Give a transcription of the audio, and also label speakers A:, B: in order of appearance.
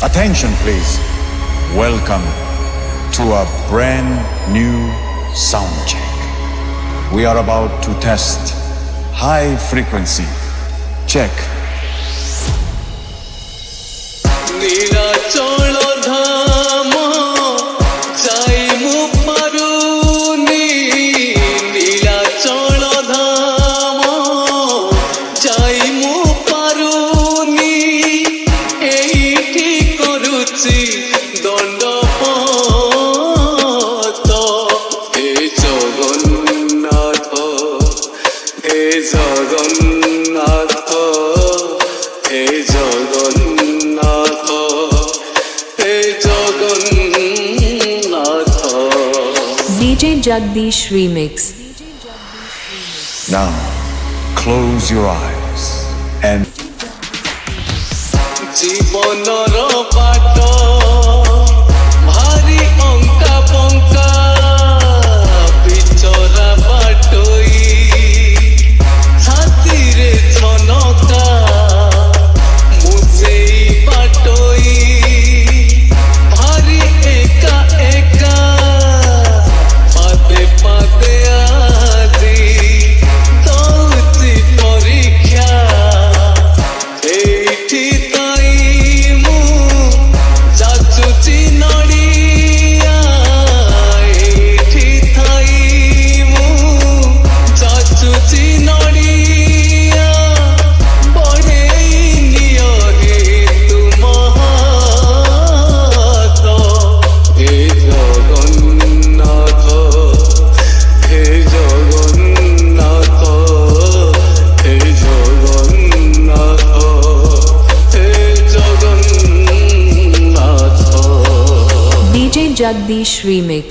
A: Attention please. Welcome to a brand new sound check. We are about to test high frequency. Check.
B: Nilachal Dham চাই মু পারুনি নীলাচল ধাম চাই মু পারুনি এইটি করুছি দণ্ডপত হে জগন্নাথ হে জগন্নাথ হে জগন্নাথ হে Jagannath
C: DJ Jagdish Remix.
A: Now, close your eyes and
B: জীবনর বাট ভারি অঙ্কা পঙ্কা বিচরা বাটই ছাতিরে ছনকা মুছেই বাটই ভারি একা একা পাদে পাদে আজি দৌতি পরীক্ষা এইটি তাই মু যাচুচি নড়িয়া এইটি তাই মু যাচুচি নড়িয়া বড়েই নিয় হে তুমহাত হে জগন্নাথ হে জগন্নাথ হে জগন্নাথ হে জগন্নাথ
C: DJ Jagdish Remix.